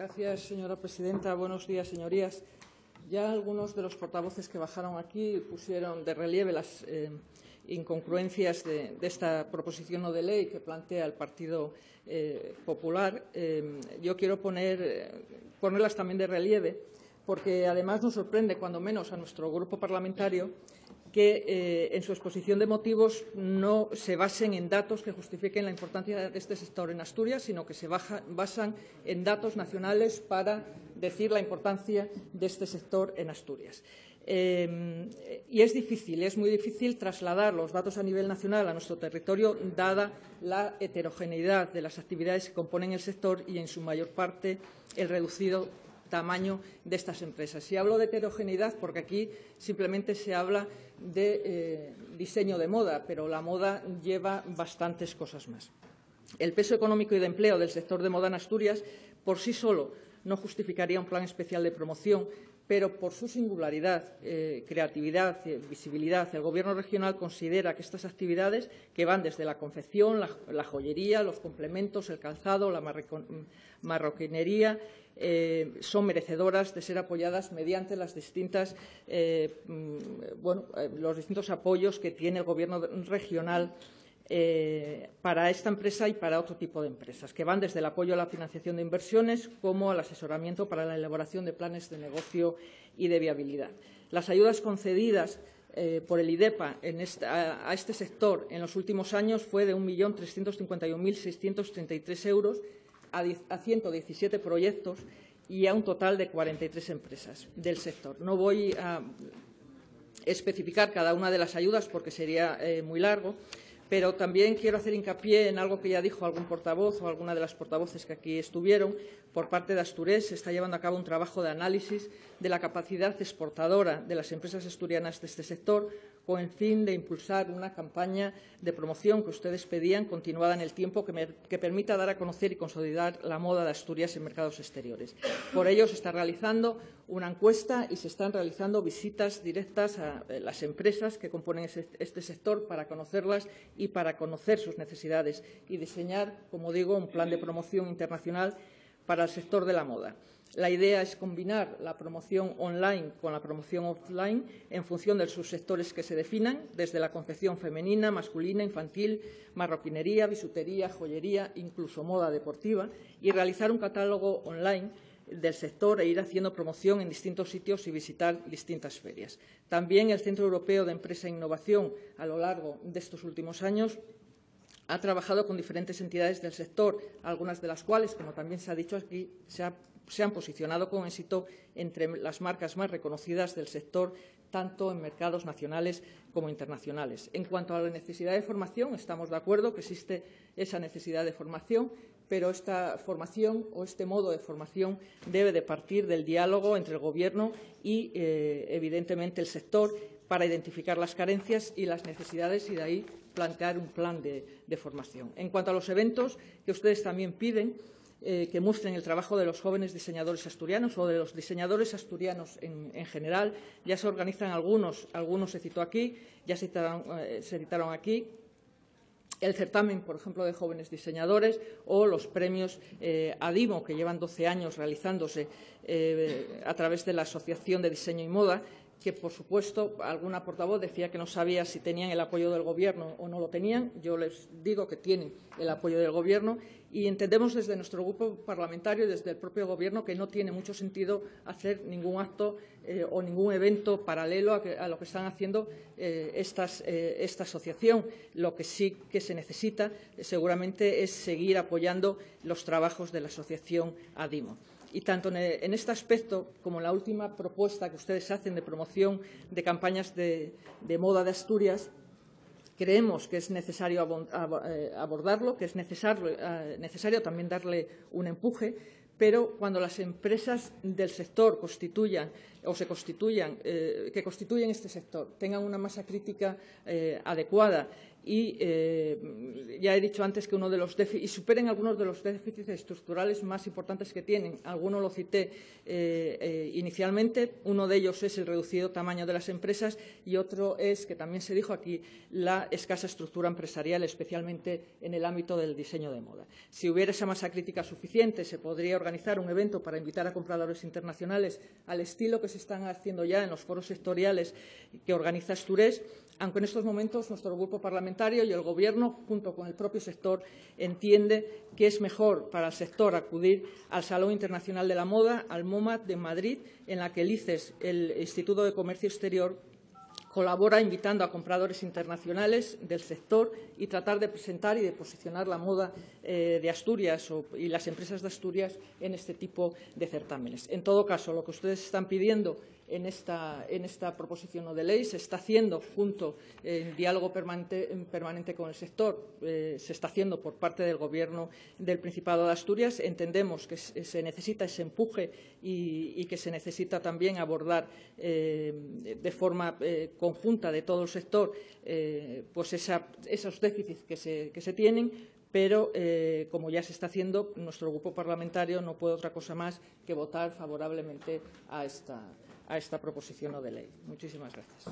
Gracias, señora presidenta. Buenos días, señorías. Ya algunos de los portavoces que bajaron aquí pusieron de relieve las incongruencias de esta proposición no de ley que plantea el Partido Popular. Yo quiero ponerlas también de relieve porque, además, nos sorprende, cuando menos a nuestro grupo parlamentario, que en su exposición de motivos no se basen en datos que justifiquen la importancia de este sector en Asturias, sino que se basan en datos nacionales para decir la importancia de este sector en Asturias. Y es muy difícil trasladar los datos a nivel nacional a nuestro territorio, dada la heterogeneidad de las actividades que componen el sector y, en su mayor parte, el reducido tamaño de estas empresas. Y hablo de heterogeneidad porque aquí simplemente se habla de diseño de moda, pero la moda lleva bastantes cosas más. El peso económico y de empleo del sector de moda en Asturias por sí solo no justificaría un plan especial de promoción, pero por su singularidad, creatividad, visibilidad, el Gobierno regional considera que estas actividades, que van desde la confección, la joyería, los complementos, el calzado, la marroquinería, son merecedoras de ser apoyadas mediante los distintos apoyos que tiene el Gobierno regional para esta empresa y para otro tipo de empresas, que van desde el apoyo a la financiación de inversiones como al asesoramiento para la elaboración de planes de negocio y de viabilidad. Las ayudas concedidas por el IDEPA a este sector en los últimos años fue de 1.351.633 euros a 117 proyectos y a un total de 43 empresas del sector. No voy a especificar cada una de las ayudas porque sería muy largo, pero también quiero hacer hincapié en algo que ya dijo algún portavoz o alguna de las portavoces que aquí estuvieron. Por parte de Asturés se está llevando a cabo un trabajo de análisis de la capacidad exportadora de las empresas asturianas de este sector, con el fin de impulsar una campaña de promoción que ustedes pedían, continuada en el tiempo, que permita dar a conocer y consolidar la moda de Asturias en mercados exteriores. Por ello, se está realizando una encuesta y se están realizando visitas directas a las empresas que componen este sector para conocerlas y para conocer sus necesidades y diseñar, como digo, un plan de promoción internacional para el sector de la moda. La idea es combinar la promoción online con la promoción offline en función de los subsectores que se definan, desde la confección femenina, masculina, infantil, marroquinería, bisutería, joyería, incluso moda deportiva, y realizar un catálogo online del sector e ir haciendo promoción en distintos sitios y visitar distintas ferias. También el Centro Europeo de Empresa e Innovación, a lo largo de estos últimos años, ha trabajado con diferentes entidades del sector, algunas de las cuales, como también se ha dicho aquí, se han posicionado con éxito entre las marcas más reconocidas del sector, tanto en mercados nacionales como internacionales. En cuanto a la necesidad de formación, estamos de acuerdo que existe esa necesidad de formación, pero esta formación o este modo de formación debe de partir del diálogo entre el Gobierno y, evidentemente, el sector para identificar las carencias y las necesidades y, de ahí, plantear un plan de formación. En cuanto a los eventos que ustedes también piden, que muestren el trabajo de los jóvenes diseñadores asturianos o de los diseñadores asturianos en general. Ya se organizan algunos se citó aquí, ya se citaron aquí. El certamen, por ejemplo, de jóvenes diseñadores o los premios ADIMO, que llevan 12 años realizándose a través de la Asociación de Diseño y Moda, que, por supuesto, alguna portavoz decía que no sabía si tenían el apoyo del Gobierno o no lo tenían. Yo les digo que tienen el apoyo del Gobierno y entendemos desde nuestro grupo parlamentario y desde el propio Gobierno que no tiene mucho sentido hacer ningún acto o ningún evento paralelo a lo que están haciendo esta asociación. Lo que sí que se necesita seguramente es seguir apoyando los trabajos de la asociación ADIMO. Y tanto en este aspecto como en la última propuesta que ustedes hacen de promoción de campañas de moda de Asturias, creemos que es necesario abordarlo, que es necesario también darle un empuje, pero cuando las empresas del sector que constituyen este sector tengan una masa crítica adecuada y ya he dicho antes que uno de los déficits, y superen algunos de los déficits estructurales más importantes que tienen. Alguno lo cité inicialmente. Uno de ellos es el reducido tamaño de las empresas y otro es, que también se dijo aquí, la escasa estructura empresarial, especialmente en el ámbito del diseño de moda. Si hubiera esa masa crítica suficiente, se podría organizar un evento para invitar a compradores internacionales al estilo que se están haciendo ya en los foros sectoriales que organiza Asturés, aunque en estos momentos nuestro grupo parlamentario y el Gobierno, junto con el propio sector, entiende que es mejor para el sector acudir al Salón Internacional de la Moda, al MoMA de Madrid, en la que el ICES, el Instituto de Comercio Exterior, colabora invitando a compradores internacionales del sector y tratar de presentar y de posicionar la moda de Asturias y las empresas de Asturias en este tipo de certámenes. En todo caso, lo que ustedes están pidiendo en esta proposición no de ley se está haciendo junto en diálogo permanente con el sector, se está haciendo por parte del Gobierno del Principado de Asturias. Entendemos que se necesita ese empuje y que se necesita también abordar de forma conjunta de todo el sector pues esos déficits que se tienen, pero, como ya se está haciendo, nuestro grupo parlamentario no puede otra cosa más que votar favorablemente a esta proposición no de ley. Muchísimas gracias.